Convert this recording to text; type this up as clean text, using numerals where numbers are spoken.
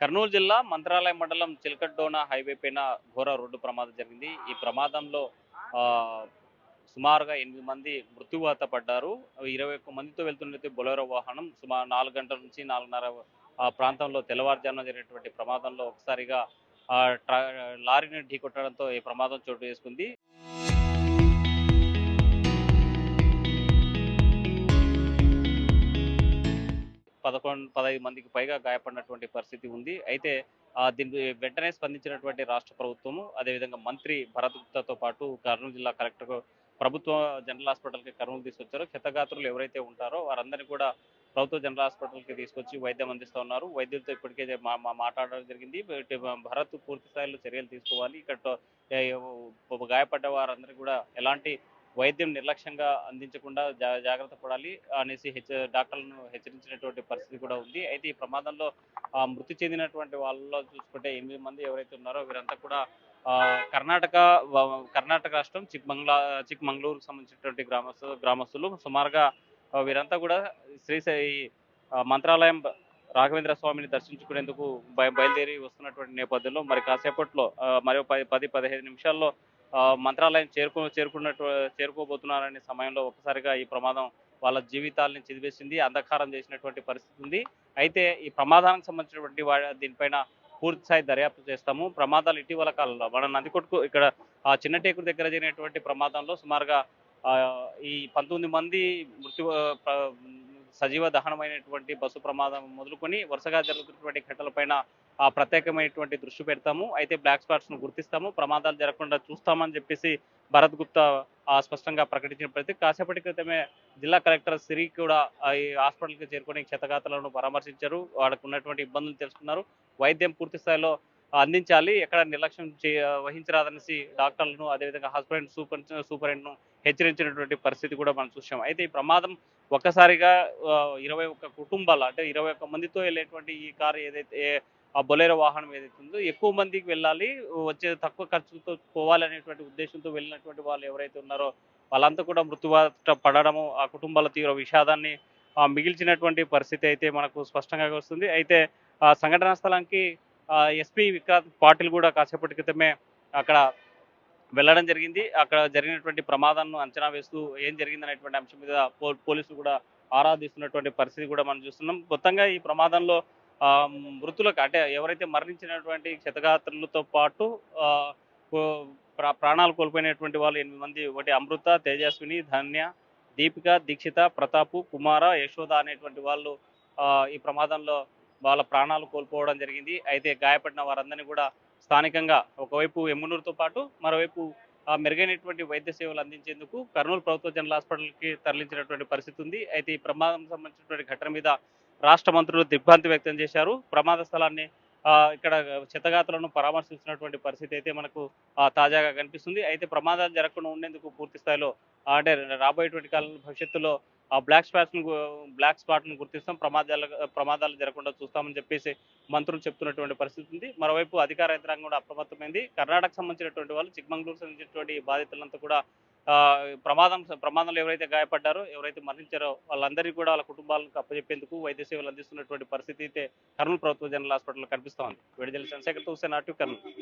కర్నూలు జిల్లా మంత్రాలయం మండలం చిలకడ్డోన హైవే పైన ఘోర రోడ్డు ప్రమాదం జరిగింది. ఈ ప్రమాదంలో ఆహ్, సుమారుగా 8 మంది మృత్యువాత పడ్డారు. 21 మందితో వెళ్తున్నట్టు బొలెరో వాహనం సుమారు 4 గంటల నుంచి 4:30 ఆ ప్రాంతంలో తెల్లవారుజామున జరిగినటువంటి ప్రమాదంలో ఒకసారిగా ఆహ్, ట్ర లారీని ఢీకొట్టడంతో ఈ ప్రమాదం చోటు చేసుకుంది. 11, 15 మందికి పైగా గాయపడినటువంటి పరిస్థితి ఉంది. అయితే దీనికి వెంటనే స్పందించినటువంటి రాష్ట్ర ప్రభుత్వము, అదేవిధంగా మంత్రి భరత్ గుప్తాతో పాటు కర్నూలు జిల్లా కలెక్టర్ ప్రభుత్వ జనరల్ హాస్పిటల్‌కి కర్నూలు తీసుకొచ్చారో, క్షతగాత్రులు ఎవరైతే ఉంటారో వారందరినీ కూడా ప్రభుత్వ జనరల్ హాస్పిటల్‌కి తీసుకొచ్చి వైద్యం అందిస్తా ఉన్నారు. వైద్యులతో ఇప్పటికే మాట్లాడడం జరిగింది. భరత్ పూర్తి స్థాయిలో చర్యలు తీసుకోవాలి. ఇక్కడ గాయపడ్డ వారందరికీ కూడా ఎలాంటి వైద్యం నిర్లక్ష్యంగా అందించకుండా జాగ్రత్త పడాలి అనేసి డాక్టర్లను హెచ్చరించినటువంటి పరిస్థితి కూడా ఉంది. అయితే ఈ ప్రమాదంలో మృతి చెందినటువంటి వాళ్ళలో చూసుకుంటే 8 మంది ఎవరైతే ఉన్నారో వీరంతా కూడా కర్ణాటక కర్ణాటక రాష్ట్రం చిక్మంగళూరుకు సంబంధించినటువంటి గ్రామస్తులు సుమారుగా వీరంతా కూడా శ్రీ మంత్రాలయం రాఘవేంద్ర స్వామిని దర్శించుకునేందుకు బయలుదేరి వస్తున్నటువంటి నేపథ్యంలో మరి కాసేపట్లో మరో 10-15 నిమిషాల్లో మంత్రాలయం చేరుకోబోతున్నారనే సమయంలో ఒక్కసారిగా ఈ ప్రమాదం వాళ్ళ జీవితాలని చిదివేసింది, అంధకారం చేసినటువంటి పరిస్థితి ఉంది. అయితే ఈ ప్రమాదానికి సంబంధించినటువంటి దీనిపైన పూర్తి స్థాయి దర్యాప్తు చేస్తాము. ప్రమాదాలు ఇటీవల కాలంలో మన నందికొట్కు ఇక్కడ చిన్న టేకుడు దగ్గర జరిగినటువంటి ప్రమాదంలో సుమారుగా ఈ 19 మంది మృత్యు సజీవ దహనమైనటువంటి బస్సు ప్రమాదం మొదలుకొని వరుసగా జరుగుతున్నటువంటి ఘటనలపైన ప్రత్యేకమైనటువంటి దృష్టి పెడతాము. అయితే బ్లాక్ స్పాట్స్ ను గుర్తిస్తాము, ప్రమాదాలు జరగకుండా చూస్తామని చెప్పేసి భరత్ గుప్తా స్పష్టంగా ప్రకటించిన పరిస్థితి. కాసేపటి క్రితమే జిల్లా కలెక్టర్ సిరి కూడా ఈ హాస్పిటల్కి చేరుకొని క్షతగాత్రులను పరామర్శించారు. వాళ్ళకు ఉన్నటువంటి ఇబ్బందులు తెలుసుకున్నారు. వైద్యం పూర్తి స్థాయిలో అందించాలి, ఎక్కడ నిర్లక్ష్యం వహించరాదనేసి డాక్టర్లను అదేవిధంగా హాస్పిటల్ సూపరింటెండెంట్ను హెచ్చరించినటువంటి పరిస్థితి కూడా మనం చూసాం. అయితే ఈ ప్రమాదం ఒక్కసారిగా 21 కుటుంబాలు అంటే 21 మందితో వెళ్ళేటువంటి ఈ కారు ఏదైతే ఆ బొలెరో వాహనం ఏదైతే ఉందో ఎక్కువ మందికి వెళ్ళాలి, వచ్చే తక్కువ ఖర్చుతో పోవాలనేటువంటి ఉద్దేశంతో వెళ్ళినటువంటి వాళ్ళు ఎవరైతే ఉన్నారో వాళ్ళంతా కూడా మృత్యువాత పడడము, ఆ కుటుంబాల తీవ్ర విషాదాన్ని మిగిల్చినటువంటి పరిస్థితి అయితే మనకు స్పష్టంగా వస్తుంది. అయితే సంఘటనా స్థలానికి ఎస్పీ విక్రాంత్ పాటిల్ కూడా కాసేపటి క్రితమే అక్కడ వెళ్ళడం జరిగింది. అక్కడ జరిగినటువంటి ప్రమాదాన్ని అంచనా వేస్తూ ఏం జరిగిందనేటువంటి అంశం మీద పోలీసులు కూడా ఆరాధిస్తున్నటువంటి పరిస్థితి కూడా మనం చూస్తున్నాం. మొత్తంగా ఈ ప్రమాదంలో మృతులకు అంటే ఎవరైతే మరణించినటువంటి క్షతగాత్రులతో పాటు ఆహ్, కో ప్రాణాలు కోల్పోయినటువంటి వాళ్ళు 8 మంది. ఒకటి అమృత, తేజస్విని, ధన్య, దీపిక, దీక్షిత, ప్రతాపు, కుమార, యశోద అనేటువంటి వాళ్ళు ఈ ప్రమాదంలో వాళ్ళ ప్రాణాలు కోల్పోవడం జరిగింది. అయితే గాయపడిన వారందరినీ కూడా స్థానికంగా ఒకవైపు ఎమ్మునూరుతో పాటు మరోవైపు మెరుగైనటువంటి వైద్య సేవలు అందించేందుకు కర్నూలు ప్రభుత్వ జనరల్ హాస్పిటల్‌కి తరలించినటువంటి పరిస్థితి ఉంది. అయితే ఈ ప్రమాదం సంబంధించినటువంటి ఘటన మీద రాష్ట్ర మంత్రులు దిగ్భ్రాంతి వ్యక్తం చేశారు. ప్రమాద స్థలాన్ని ఇక్కడ క్షతగాత్రులను పరామర్శించినటువంటి పరిస్థితి అయితే మనకు తాజాగా కనిపిస్తుంది. అయితే ప్రమాదాలు జరగకుండా ఉండేందుకు పూర్తి స్థాయిలో అంటే రాబోయేటువంటి కాలంలో భవిష్యత్తులో ఆ బ్లాక్ స్పాట్‌ను గుర్తిస్తాం. ప్రమాదాలు జరగకుండా చూస్తామని చెప్పేసి మంత్రులు చెప్తున్నటువంటి పరిస్థితి ఉంది. మరోవైపు అధికార యంత్రాంగం కూడా అప్రమత్తమైంది. కర్ణాటకకు సంబంధించినటువంటి వాళ్ళు చిక్మంగళూరుకు సంబంధించినటువంటి బాధితులంతా కూడా ప్రమాదంలో ఎవరైతే గాయపడ్డారో, ఎవరైతే మరణించారో వాళ్ళందరికీ కూడా వాళ్ళ కుటుంబాలకు అప్పజెప్పేందుకు వైద్య సేవలు అందిస్తున్నటువంటి పరిస్థితి అయితే కర్నూలు ప్రభుత్వ జనరల్ హాస్పిటల్‌లో కనిపిస్తా ఉంది. విడుదల చంద్రశేఖర్‌తో హుస్సేన్, ఆర్టీవీ కర్నూలు.